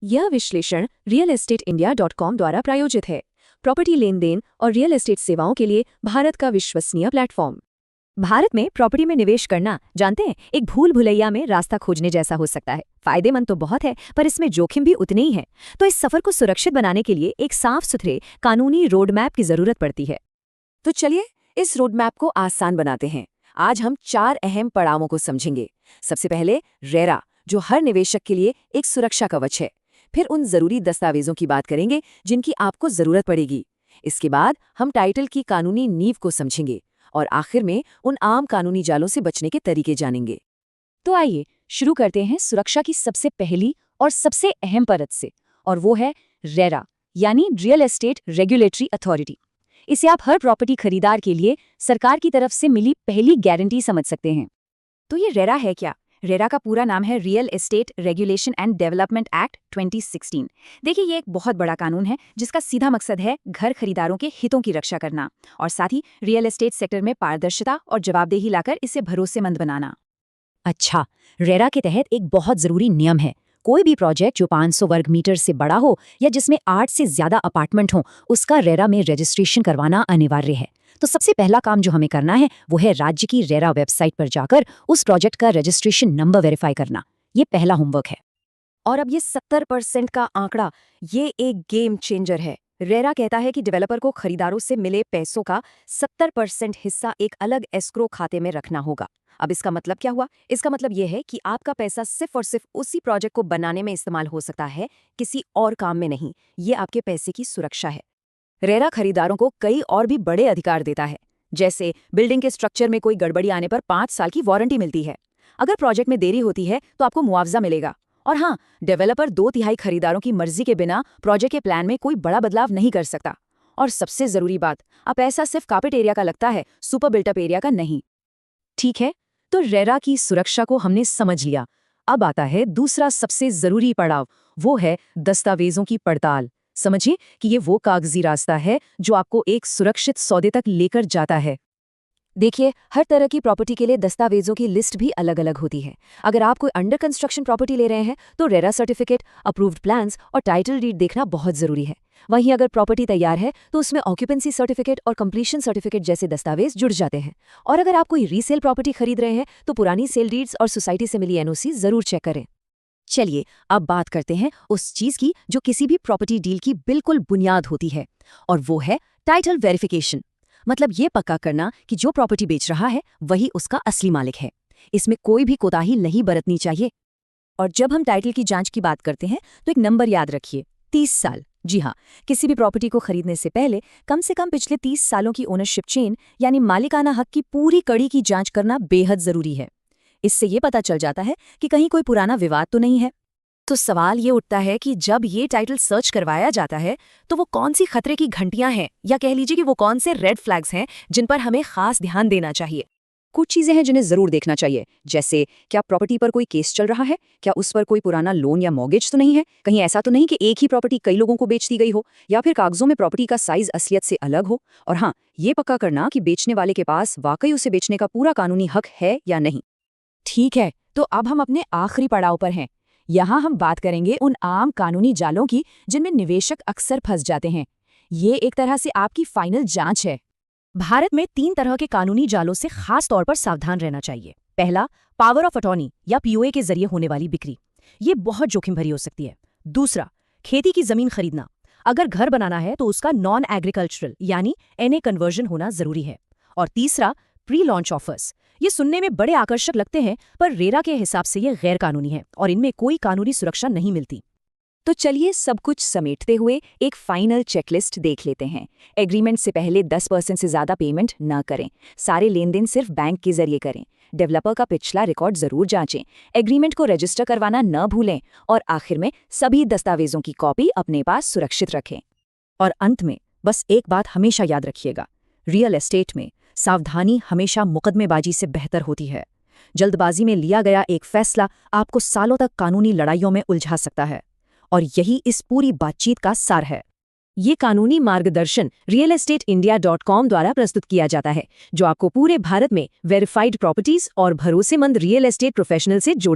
यह विश्लेषण realestateIndia.com द्वारा प्रायोजित है। प्रॉपर्टी लेन देन और रियल एस्टेट सेवाओं के लिए भारत का विश्वसनीय प्लेटफॉर्म। भारत में प्रॉपर्टी में निवेश करना, जानते हैं, एक भूल भुलैया में रास्ता खोजने जैसा हो सकता है। फायदेमंद तो बहुत है, पर इसमें जोखिम भी उतने ही है। तो इस सफर को सुरक्षित बनाने के लिए एक साफ सुथरे कानूनी रोड मैप की जरूरत पड़ती है। तो चलिए इस रोड मैप को आसान बनाते हैं। आज हम 4 अहम पड़ावों को समझेंगे। सबसे पहले रेरा, जो हर निवेशक के लिए एक सुरक्षा कवच है। फिर उन जरूरी दस्तावेजों की बात करेंगे जिनकी आपको जरूरत पड़ेगी। इसके बाद हम टाइटल की कानूनी नींव को समझेंगे और आखिर में उन आम कानूनी जालों से बचने के तरीके जानेंगे। तो आइए शुरू करते हैं सुरक्षा की सबसे पहली और सबसे अहम परत से, और वो है रेरा, यानी रियल एस्टेट रेगुलेटरी अथॉरिटी। इसे आप हर प्रॉपर्टी खरीदार के लिए सरकार की तरफ से मिली पहली गारंटी समझ सकते हैं। तो ये रेरा है क्या? रेरा का पूरा नाम है real estate regulation and development act 2016। देखिए, ये एक बहुत बड़ा कानून है जिसका सीधा मकसद है घर खरीदारों के हितों की रक्षा करना और साथ ही रियल एस्टेट सेक्टर में पारदर्शिता और जवाबदेही लाकर इसे भरोसेमंद बनाना। अच्छा, रेरा के तहत एक बहुत जरूरी नियम है। कोई भी प्रोजेक्ट जो 500 वर्ग मीटर से बड़ा हो या जिसमें 8 से ज्यादा अपार्टमेंट हो, उसका रेरा में रजिस्ट्रेशन करवाना अनिवार्य है। तो सबसे पहला काम जो हमें करना है वो है राज्य की रेरा वेबसाइट पर जाकर उस प्रोजेक्ट का रजिस्ट्रेशन नंबर वेरीफाई करना। ये पहला होमवर्क है। और अब ये 70% का आंकड़ा, ये एक गेम चेंजर है। रेरा कहता है कि डेवलपर को खरीदारों से मिले पैसों का 70% हिस्सा एक अलग एस्क्रो खाते में रखना होगा। अब इसका मतलब क्या हुआ? इसका मतलब यह है कि आपका पैसा सिर्फ और सिर्फ उसी प्रोजेक्ट को बनाने में इस्तेमाल हो सकता है, किसी और काम में नहीं। ये आपके पैसे की सुरक्षा है। रेरा खरीदारों को कई और भी बड़े अधिकार देता है, जैसे बिल्डिंग के स्ट्रक्चर में कोई गड़बड़ी आने पर 5 साल की वारंटी मिलती है। अगर प्रोजेक्ट में देरी होती है तो आपको मुआवजा मिलेगा। और हाँ, डेवलपर 2/3 खरीदारों की मर्जी के बिना प्रोजेक्ट के प्लान में कोई बड़ा बदलाव नहीं कर सकता। और सबसे जरूरी बात, अब ऐसा सिर्फ कार्पेट एरिया का लगता है, सुपर बिल्टअप एरिया का नहीं। ठीक है, तो रेरा की सुरक्षा को हमने समझ लिया। अब आता है दूसरा सबसे जरूरी पड़ाव, वो है दस्तावेजों की पड़ताल। समझिए कि ये वो कागजी रास्ता है जो आपको एक सुरक्षित सौदे तक लेकर जाता है। देखिए, हर तरह की प्रॉपर्टी के लिए दस्तावेजों की लिस्ट भी अलग अलग होती है। अगर आप कोई अंडर कंस्ट्रक्शन प्रॉपर्टी ले रहे हैं तो रेरा सर्टिफिकेट, अप्रूव्ड प्लान्स और टाइटल डीड देखना बहुत जरूरी है। वहीं अगर प्रॉपर्टी तैयार है तो उसमें ऑक्यूपेंसी सर्टिफिकेट और कंप्लीशन सर्टिफिकेट जैसे दस्तावेज जुड़ जाते हैं। और अगर आप कोई रीसेल प्रॉपर्टी खरीद रहे हैं तो पुरानी सेल डीड्स और सोसाइटी से मिली एनओसी जरूर चेक करें। चलिए अब बात करते हैं उस चीज की जो किसी भी प्रॉपर्टी डील की बिल्कुल बुनियाद होती है, और वो है टाइटल वेरिफिकेशन। मतलब ये पक्का करना कि जो प्रॉपर्टी बेच रहा है वही उसका असली मालिक है। इसमें कोई भी कोताही नहीं बरतनी चाहिए। और जब हम टाइटल की जांच की बात करते हैं तो एक नंबर याद रखिए, 30 साल। जी हाँ, किसी भी प्रॉपर्टी को खरीदने से पहले कम से कम पिछले 30 सालों की ओनरशिप चेन यानी मालिकाना हक की पूरी कड़ी की जांच करना बेहद जरूरी है। इससे ये पता चल जाता है कि कहीं कोई पुराना विवाद तो नहीं है। तो सवाल ये उठता है कि जब ये टाइटल सर्च करवाया जाता है तो वो कौन सी खतरे की घंटियां हैं, या कह लीजिए कि वो कौन से रेड फ्लैग्स हैं जिन पर हमें खास ध्यान देना चाहिए। कुछ चीजें हैं जिन्हें जरूर देखना चाहिए, जैसे क्या प्रॉपर्टी पर कोई केस चल रहा है, क्या उस पर कोई पुराना लोन या मॉर्गेज तो नहीं है, कहीं ऐसा तो नहीं कि एक ही प्रॉपर्टी कई लोगों को बेच दी गई हो, या फिर कागजों में प्रॉपर्टी का साइज असलियत से अलग हो। और हाँ, ये पक्का करना कि बेचने वाले के पास वाकई उसे बेचने का पूरा कानूनी हक है या नहीं। ठीक है, तो अब हम अपने आखिरी पड़ाव पर हैं। यहाँ हम बात करेंगे उन आम कानूनी जालों की जिनमें निवेशक अक्सर फंस जाते हैं। ये एक तरह से आपकी फाइनल जांच है। भारत में 3 तरह के कानूनी जालों से खास तौर पर सावधान रहना चाहिए। पहला, पावर ऑफ अटॉर्नी या पीओए के जरिए होने वाली बिक्री। ये बहुत जोखिम भरी हो सकती है। दूसरा, खेती की जमीन खरीदना। अगर घर बनाना है तो उसका नॉन एग्रीकल्चरल यानी एनए कन्वर्जन होना जरूरी है। और तीसरा, प्री लॉन्च ऑफर्स। ये सुनने में बड़े आकर्षक लगते हैं, पर रेरा के हिसाब से ये गैर कानूनी है और इनमें कोई कानूनी सुरक्षा नहीं मिलती। तो चलिए सब कुछ समेटते हुए एक फाइनल चेकलिस्ट देख लेते हैं। एग्रीमेंट से पहले 10% से ज्यादा पेमेंट न करें। सारे लेन देन सिर्फ बैंक के जरिए करें। डेवलपर का पिछला रिकॉर्ड जरूर जांचें। एग्रीमेंट को रजिस्टर करवाना न भूलें। और आखिर में सभी दस्तावेजों की कॉपी अपने पास सुरक्षित रखें। और अंत में बस एक बात हमेशा याद रखिएगा, रियल एस्टेट में सावधानी हमेशा मुकदमेबाजी से बेहतर होती है। जल्दबाजी में लिया गया एक फैसला आपको सालों तक कानूनी लड़ाइयों में उलझा सकता है, और यही इस पूरी बातचीत का सार है। ये कानूनी मार्गदर्शन realestateIndia.com द्वारा प्रस्तुत किया जाता है, जो आपको पूरे भारत में वेरीफाइड प्रॉपर्टीज और भरोसेमंद रियल एस्टेट प्रोफेशनल से जोड़ता है।